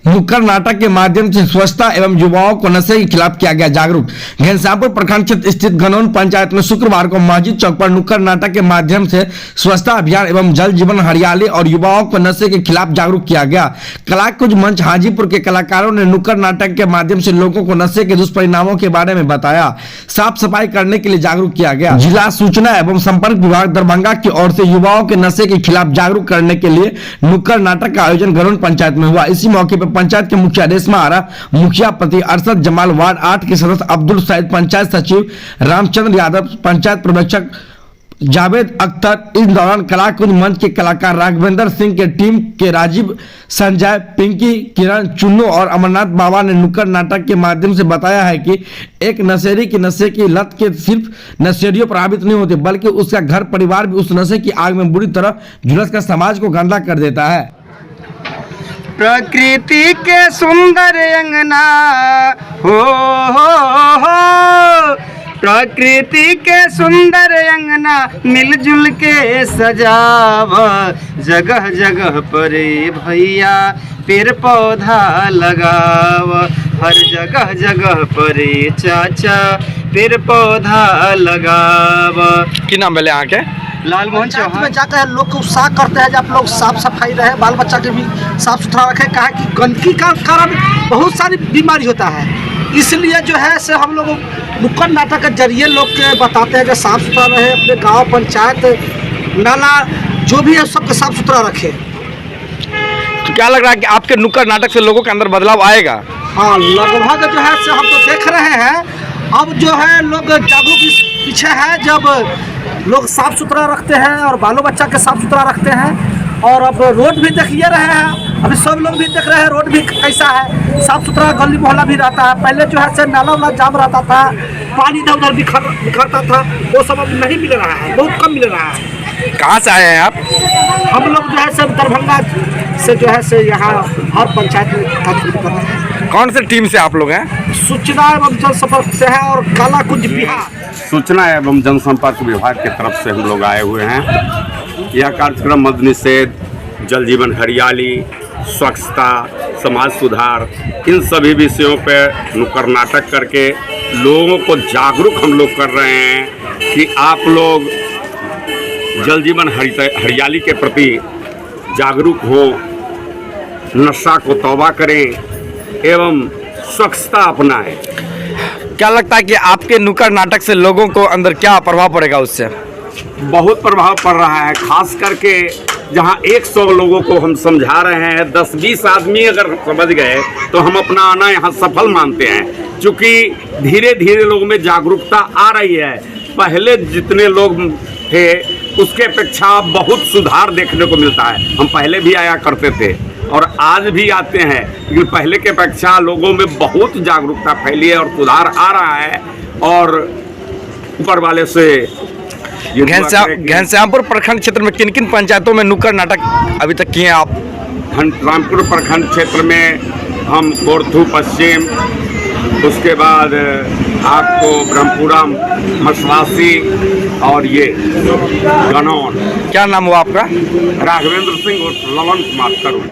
नुक्कड़ नाटक के माध्यम से स्वच्छता एवं युवाओं को नशे के खिलाफ किया गया जागरूक। घनश्यामपुर प्रखंड क्षेत्र स्थित गनौन पंचायत में शुक्रवार को मस्जिद चौक पर नुक्कड़ नाटक के माध्यम से स्वच्छता अभियान एवं जल जीवन हरियाली और युवाओं को नशे के खिलाफ जागरूक किया गया। कलाकुंज मंच हाजीपुर के कलाकारों ने नुक्कड़ नाटक के माध्यम से लोगों को नशे के दुष्परिणामों के बारे में बताया। साफ सफाई करने के लिए जागरूक किया गया। जिला सूचना एवं संपर्क विभाग दरभंगा की ओर से युवाओं के नशे के खिलाफ जागरूक करने के लिए नुक्कड़ नाटक का आयोजन गनौन पंचायत में हुआ। इसी मौके पर पंचायत के मुखिया रेशमा आरा, मुखिया पति अरशद जमाल, वार्ड 8 के सदस्य अब्दुल सईद, पंचायत सचिव रामचंद्र यादव, पंचायत पर्यवेक्षक जावेद अख्तर। इस दौरान कलाकुंज मंच के कलाकार राघवेंद्र सिंह के टीम के राजीव, संजय, पिंकी, किरण, चुन्नू और अमरनाथ बाबा ने नुक्कड़ नाटक के माध्यम से बताया है कि एक नशेड़ी की नशे की लत के सिर्फ नशेड़ियों प्रभावित नहीं होते, बल्कि उसका घर परिवार भी उस नशे की आग में बुरी तरह झुलस कर समाज को गंदा कर देता है। प्रकृति के सुंदर अंगना हो, प्रकृति के सुंदर अंगना मिलजुल के सजाव, जगह जगह पर भैया पेड़ पौधा लगाव, हर जगह जगह पर चाचा पेड़ पौधा लगाव। की नाम बोले यहाँ के? लाल मोहन चौहान। में जाकर लोग को उत्साह करते हैं, जब लोग साफ सफाई रहे, बाल बच्चा के भी साफ सुथरा रखे। कहा कि गंदगी का कारण बहुत सारी बीमारी होता है, इसलिए जो है से हम लोग नुक्कड़ नाटक के जरिए लोग के बताते हैं कि साफ सुथरा रहे, अपने गांव पंचायत नाला जो भी है सबके साफ सुथरा रखे। तो क्या लग रहा है कि आपके नुक्कड़ नाटक से लोगों के अंदर बदलाव आएगा? हाँ, लगभग जो है से हम तो देख रहे हैं। अब जो है लोग जागरूक इस पीछे है, जब लोग साफ सुथरा रखते हैं और बालों बच्चा के साफ सुथरा रखते हैं। और अब रोड भी देखिए रहे हैं, अभी सब लोग भी देख रहे हैं रोड भी कैसा है, साफ सुथरा गली मोहल्ला भी रहता है। पहले जो है से नाला वाला जाम रहता था, पानी इधर उधर बिखरता था, वो सब अब नहीं मिल रहा है, बहुत कम मिल रहा है। कहाँ से आए हैं आप? हम लोग जो है सब दरभंगा से जो है से यहाँ हर पंचायत में काम कर रहे हैं। कौन से टीम से आप लोग हैं? सूचना एवं जनसंपर्क से है और कालाकुंज बिहार सूचना एवं जनसंपर्क विभाग की तरफ से हम लोग आए हुए हैं। यह कार्यक्रम मद निषेध, जल जीवन हरियाली, स्वच्छता, समाज सुधार, इन सभी विषयों पर नुक्कड़ नाटक करके लोगों को जागरूक हम लोग कर रहे हैं कि आप लोग जल जीवन हरियाली के प्रति जागरूक हो, नशा को तौबा करें एवं स्वच्छता अपनाएं। क्या लगता है कि आपके नुक्कड़ नाटक से लोगों को अंदर क्या प्रभाव पड़ेगा? उससे बहुत प्रभाव पड़ रहा है, खास करके जहां 100 लोगों को हम समझा रहे हैं, 10-20 आदमी अगर समझ गए तो हम अपना आना यहाँ सफल मानते हैं। क्योंकि धीरे धीरे लोगों में जागरूकता आ रही है। पहले जितने लोग थे उसके अपेक्षा बहुत सुधार देखने को मिलता है। हम पहले भी आया करते थे और आज भी आते हैं, लेकिन पहले के अपेक्षा लोगों में बहुत जागरूकता फैली है और सुधार आ रहा है। और ऊपर वाले से घनश्यामपुर प्रखंड क्षेत्र में किन किन पंचायतों में नुक्कड़ नाटक अभी तक किए हैं आप? रामपुर प्रखंड क्षेत्र में हम कोरथू पश्चिम, उसके बाद आपको ब्रह्मपुरा, मसवासी और ये गनौन। क्या नाम हुआ आपका? राघवेंद्र सिंह और ललन कुमार करुण।